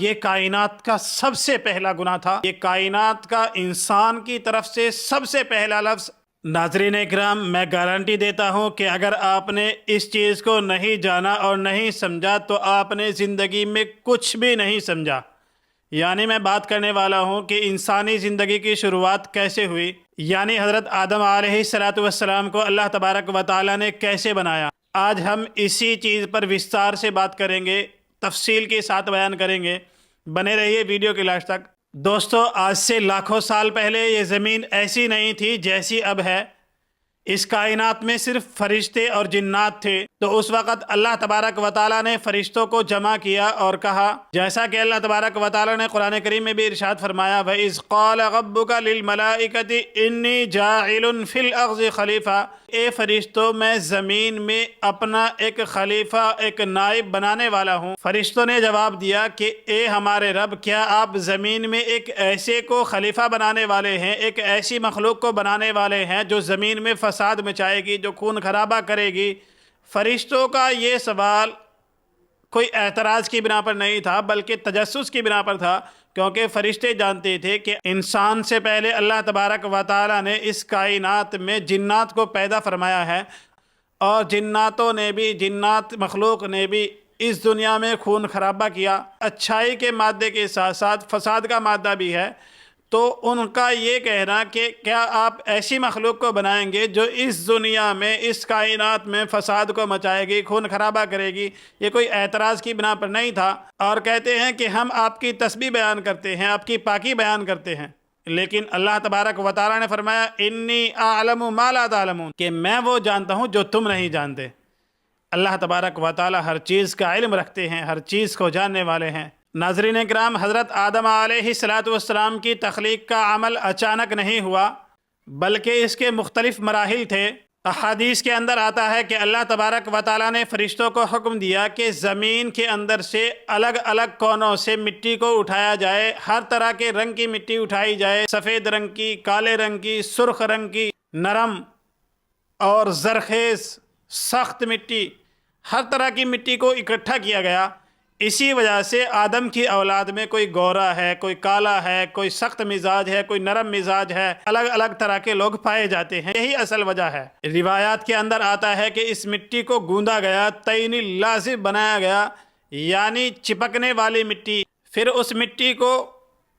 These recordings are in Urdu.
یہ کائنات کا سب سے پہلا گناہ تھا، یہ کائنات کا انسان کی طرف سے سب سے پہلا لفظ۔ ناظرین اکرام، میں گارنٹی دیتا ہوں کہ اگر آپ نے اس چیز کو نہیں جانا اور نہیں سمجھا تو آپ نے زندگی میں کچھ بھی نہیں سمجھا۔ یعنی میں بات کرنے والا ہوں کہ انسانی زندگی کی شروعات کیسے ہوئی، یعنی حضرت آدم علیہ السلام کو اللہ تبارک و تعالیٰ نے کیسے بنایا۔ آج ہم اسی چیز پر وستار سے بات کریں گے، تفصیل کے ساتھ بیان کریں گے، بنے رہیے ویڈیو کے لاسٹ تک۔ دوستو، آج سے لاکھوں سال پہلے یہ زمین ایسی نہیں تھی جیسی اب ہے۔ اس کائنات میں صرف فرشتے اور جنات تھے، تو اس وقت اللہ تبارک و تعالیٰ نے فرشتوں کو جمع کیا اور کہا، جیسا کہ اللہ تبارک و تعالیٰ نے قرآن کریم میں بھی ارشاد فرمایا، وَإِذْ قَالَ رَبُّكَ لِلْمَلَائِكَةِ إِنِّي جَاعِلٌ فِي الْأَرْضِ خلیفہ، اے فرشتوں، میں زمین میں اپنا ایک خلیفہ، ایک نائب بنانے والا ہوں۔ فرشتوں نے جواب دیا کہ اے ہمارے رب، کیا آپ زمین میں ایک ایسے کو خلیفہ بنانے والے ہیں، ایک ایسی مخلوق کو بنانے والے ہیں جو زمین میں فساد مچائے گی، جو خون خرابہ کرے گی؟ فرشتوں کا یہ سوال کوئی اعتراض کی بنا پر نہیں تھا، بلکہ تجسس کی بنا پر تھا، کیونکہ فرشتے جانتے تھے کہ انسان سے پہلے اللہ تبارک و تعالیٰ نے اس کائنات میں جنات کو پیدا فرمایا ہے، اور جنات مخلوق نے بھی اس دنیا میں خون خرابہ کیا۔ اچھائی کے مادے کے ساتھ ساتھ فساد کا مادہ بھی ہے، تو ان کا یہ کہنا کہ کیا آپ ایسی مخلوق کو بنائیں گے جو اس دنیا میں، اس کائنات میں فساد کو مچائے گی، خون خرابہ کرے گی، یہ کوئی اعتراض کی بنا پر نہیں تھا۔ اور کہتے ہیں کہ ہم آپ کی تسبیح بیان کرتے ہیں، آپ کی پاکی بیان کرتے ہیں، لیکن اللہ تبارک و تعالیٰ نے فرمایا، انی اعلم ما لا تعلمون، کہ میں وہ جانتا ہوں جو تم نہیں جانتے۔ اللہ تبارک و تعالیٰ ہر چیز کا علم رکھتے ہیں، ہر چیز کو جاننے والے ہیں۔ ناظرین اکرام، حضرت آدم علیہ السلام کی تخلیق کا عمل اچانک نہیں ہوا، بلکہ اس کے مختلف مراحل تھے۔ احادیث کے اندر آتا ہے کہ اللہ تبارک و تعالیٰ نے فرشتوں کو حکم دیا کہ زمین کے اندر سے الگ الگ کونوں سے مٹی کو اٹھایا جائے، ہر طرح کے رنگ کی مٹی اٹھائی جائے، سفید رنگ کی، کالے رنگ کی، سرخ رنگ کی، نرم اور زرخیز سخت مٹی، ہر طرح کی مٹی کو اکٹھا کیا گیا۔ اسی وجہ سے آدم کی اولاد میں کوئی گورا ہے، کوئی کالا ہے، کوئی سخت مزاج ہے، کوئی نرم مزاج ہے، الگ الگ طرح کے لوگ پائے جاتے ہیں، یہی اصل وجہ ہے۔ روایات کے اندر آتا ہے کہ اس مٹی کو گوندا گیا، طین لازب بنایا گیا، یعنی چپکنے والی مٹی۔ پھر اس مٹی کو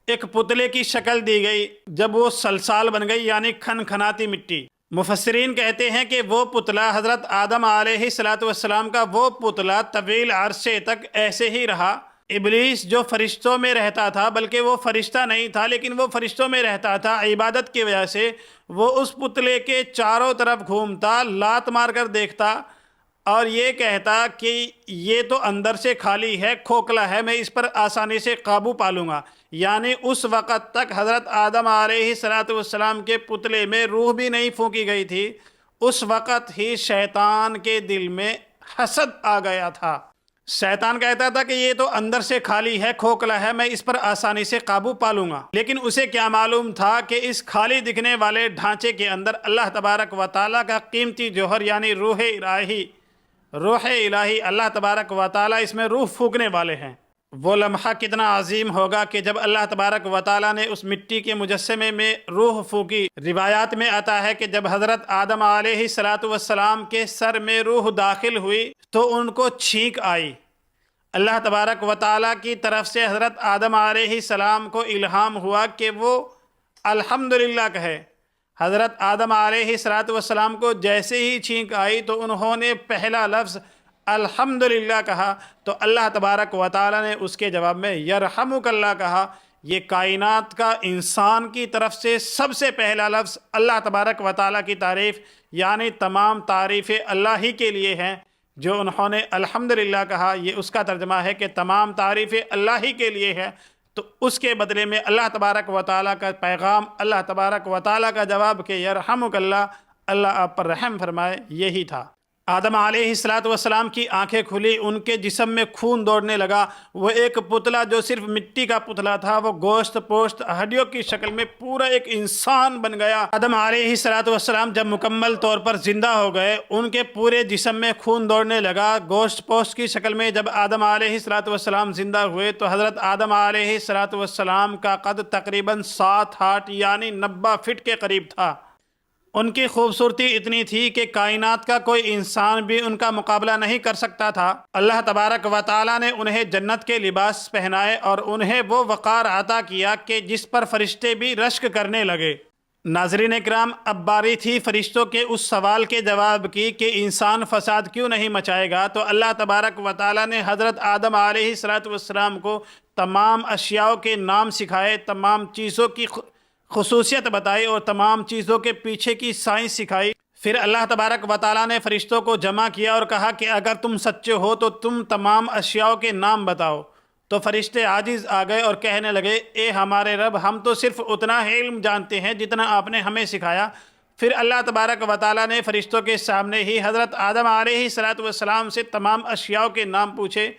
ایک پتلے کی شکل دی گئی، جب وہ سلسال بن گئی، یعنی کھنکھناتی مٹی۔ مفسرین کہتے ہیں کہ وہ پتلا، حضرت آدم علیہ السلام کا وہ پتلا طویل عرصے تک ایسے ہی رہا۔ ابلیس جو فرشتوں میں رہتا تھا، بلکہ وہ فرشتہ نہیں تھا لیکن وہ فرشتوں میں رہتا تھا، عبادت کی وجہ سے وہ اس پتلے کے چاروں طرف گھومتا، لات مار کر دیکھتا اور یہ کہتا کہ یہ تو اندر سے خالی ہے، کھوکھلا ہے، میں اس پر آسانی سے قابو پا لوں گا۔ یعنی اس وقت تک حضرت آدم علیہ السلام کے پتلے میں روح بھی نہیں پھونکی گئی تھی، اس وقت ہی شیطان کے دل میں حسد آ گیا تھا۔ شیطان کہتا تھا کہ یہ تو اندر سے خالی ہے، کھوکھلا ہے، میں اس پر آسانی سے قابو پا لوں گا۔ لیکن اسے کیا معلوم تھا کہ اس خالی دکھنے والے ڈھانچے کے اندر اللہ تبارک و تعالیٰ کا قیمتی جوہر، یعنی روح الہی، اللہ تبارک و تعالیٰ اس میں روح پھونکنے والے ہیں۔ وہ لمحہ کتنا عظیم ہوگا کہ جب اللہ تبارک و تعالیٰ نے اس مٹی کے مجسمے میں روح پھونکی۔ روایات میں آتا ہے کہ جب حضرت آدم علیہ السلام کے سر میں روح داخل ہوئی تو ان کو چھینک آئی۔ اللہ تبارک و تعالیٰ کی طرف سے حضرت آدم علیہ السلام کو الہام ہوا کہ وہ الحمدللہ کہے۔ حضرت آدم علیہ السلام کو جیسے ہی چھینک آئی تو انہوں نے پہلا لفظ الحمدللہ کہا، تو اللہ تبارک و تعالیٰ نے اس کے جواب میں یرحمک اللہ کہا۔ یہ کائنات کا انسان کی طرف سے سب سے پہلا لفظ اللہ تبارک و تعالیٰ کی تعریف، یعنی تمام تعریفیں اللہ ہی کے لیے ہیں۔ جو انہوں نے الحمدللہ کہا، یہ اس کا ترجمہ ہے کہ تمام تعریفیں اللہ ہی کے لیے ہے۔ تو اس کے بدلے میں اللہ تبارک و تعالیٰ کا پیغام، اللہ تبارک و تعالیٰ کا جواب کہ یرحمک اللہ، اللہ آپ پر رحم فرمائے، یہی تھا۔ آدم علیہ الصلوۃ والسلام کی آنکھیں کھلی، ان کے جسم میں خون دوڑنے لگا، وہ ایک پتلا جو صرف مٹی کا پتلا تھا وہ گوشت پوشت ہڈیوں کی شکل میں پورا ایک انسان بن گیا۔ آدم علیہ الصلوۃ والسلام جب مکمل طور پر زندہ ہو گئے، ان کے پورے جسم میں خون دوڑنے لگا گوشت پوشت کی شکل میں۔ جب آدم علیہ الصلوۃ والسلام زندہ ہوئے تو حضرت آدم علیہ الصلوۃ والسلام کا قد تقریباً 7 ہاتھ یعنی 90 فٹ کے قریب تھا۔ ان کی خوبصورتی اتنی تھی کہ کائنات کا کوئی انسان بھی ان کا مقابلہ نہیں کر سکتا تھا۔ اللہ تبارک و تعالیٰ نے انہیں جنت کے لباس پہنائے اور انہیں وہ وقار عطا کیا کہ جس پر فرشتے بھی رشک کرنے لگے۔ ناظرین کرام، اب باری تھی فرشتوں کے اس سوال کے جواب کی کہ انسان فساد کیوں نہیں مچائے گا، تو اللہ تبارک و تعالیٰ نے حضرت آدم علیہ الصلوۃ والسلام کو تمام اشیاء کے نام سکھائے، تمام چیزوں کی خصوصیت بتائی اور تمام چیزوں کے پیچھے کی سائنس سکھائی۔ پھر اللہ تبارک و تعالیٰ نے فرشتوں کو جمع کیا اور کہا کہ اگر تم سچے ہو تو تم تمام اشیاء کے نام بتاؤ۔ تو فرشتے عاجز آ گئے اور کہنے لگے، اے ہمارے رب، ہم تو صرف اتنا ہی علم جانتے ہیں جتنا آپ نے ہمیں سکھایا۔ پھر اللہ تبارک و تعالیٰ نے فرشتوں کے سامنے ہی حضرت آدم علیہ الصلوۃ والسلام سے تمام اشیاء کے نام پوچھے،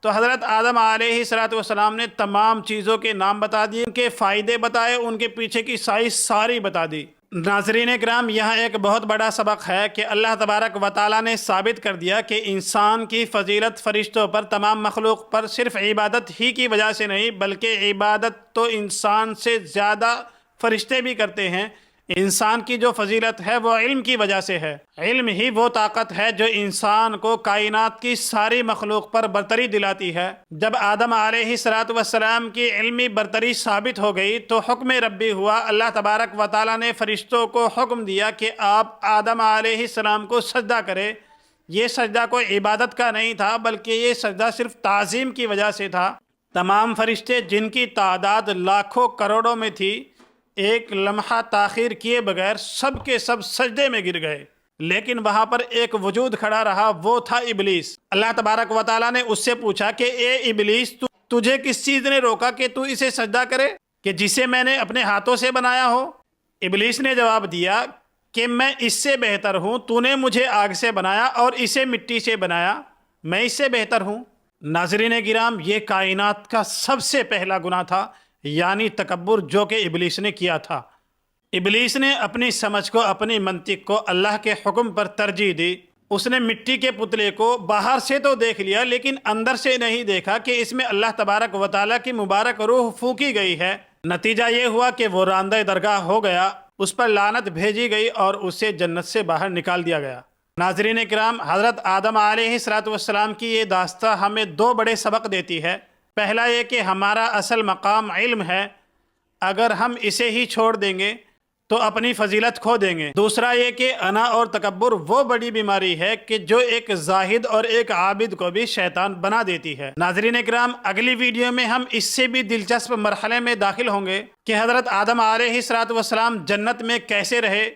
تو حضرت آدم علیہ الصلوۃ والسلام نے تمام چیزوں کے نام بتا دیے، ان کے فائدے بتائے، ان کے پیچھے کی سائنس ساری بتا دی۔ ناظرین کرام، یہاں ایک بہت بڑا سبق ہے کہ اللہ تبارک و تعالیٰ نے ثابت کر دیا کہ انسان کی فضیلت فرشتوں پر، تمام مخلوق پر صرف عبادت ہی کی وجہ سے نہیں بلکہ عبادت تو انسان سے زیادہ فرشتے بھی کرتے ہیں۔ انسان کی جو فضیلت ہے وہ علم کی وجہ سے ہے۔ علم ہی وہ طاقت ہے جو انسان کو کائنات کی ساری مخلوق پر برتری دلاتی ہے۔ جب آدم علیہ الصلوۃ والسلام کی علمی برتری ثابت ہو گئی تو حکم ربی ہوا، اللہ تبارک و تعالیٰ نے فرشتوں کو حکم دیا کہ آپ آدم علیہ السلام کو سجدہ کرے۔ یہ سجدہ کوئی عبادت کا نہیں تھا بلکہ یہ سجدہ صرف تعظیم کی وجہ سے تھا۔ تمام فرشتے، جن کی تعداد لاکھوں کروڑوں میں تھی، ایک لمحہ تاخیر کیے بغیر سب کے سب سجدے میں گر گئے۔ لیکن وہاں پر ایک وجود کھڑا رہا، وہ تھا ابلیس۔ اللہ تبارک و تعالیٰ نے اس سے پوچھا کہ اے ابلیس، تجھے کس چیز نے روکا کہ تو اسے سجدہ کرے کہ جسے میں نے اپنے ہاتھوں سے بنایا ہو؟ ابلیس نے جواب دیا کہ میں اس سے بہتر ہوں، تو نے مجھے آگ سے بنایا اور اسے مٹی سے بنایا، میں اس سے بہتر ہوں۔ ناظرین کرام، یہ کائنات کا سب سے پہلا گناہ تھا، یعنی تکبر، جو کہ ابلیس نے کیا تھا۔ ابلیس نے اپنی سمجھ کو، اپنی منطق کو اللہ کے حکم پر ترجیح دی۔ اس نے مٹی کے پتلے کو باہر سے تو دیکھ لیا لیکن اندر سے نہیں دیکھا کہ اس میں اللہ تبارک و تعالیٰ کی مبارک روح پھونکی گئی ہے۔ نتیجہ یہ ہوا کہ وہ راندہ درگاہ ہو گیا، اس پر لعنت بھیجی گئی اور اسے جنت سے باہر نکال دیا گیا۔ ناظرین کرام، حضرت آدم علیہ الصلوۃ والسلام کی یہ داستان ہمیں 2 بڑے سبق دیتی ہے۔ پہلا یہ کہ ہمارا اصل مقام علم ہے، اگر ہم اسے ہی چھوڑ دیں گے تو اپنی فضیلت کھو دیں گے۔ دوسرا یہ کہ انا اور تکبر وہ بڑی بیماری ہے کہ جو ایک زاہد اور ایک عابد کو بھی شیطان بنا دیتی ہے۔ ناظرین کرام، اگلی ویڈیو میں ہم اس سے بھی دلچسپ مرحلے میں داخل ہوں گے کہ حضرت آدم علیہ الصلوۃ والسلام جنت میں کیسے رہے،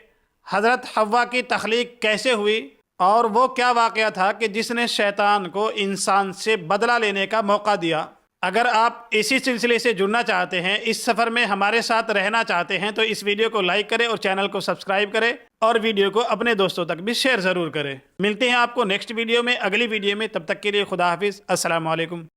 حضرت حوا کی تخلیق کیسے ہوئی، اور وہ کیا واقعہ تھا کہ جس نے شیطان کو انسان سے بدلہ لینے کا موقع دیا۔ اگر آپ اسی سلسلے سے جڑنا چاہتے ہیں، اس سفر میں ہمارے ساتھ رہنا چاہتے ہیں، تو اس ویڈیو کو لائک کریں اور چینل کو سبسکرائب کریں اور ویڈیو کو اپنے دوستوں تک بھی شیئر ضرور کریں۔ ملتے ہیں آپ کو نیکسٹ ویڈیو میں، اگلی ویڈیو میں، تب تک کے لیے خدا حافظ، السلام علیکم۔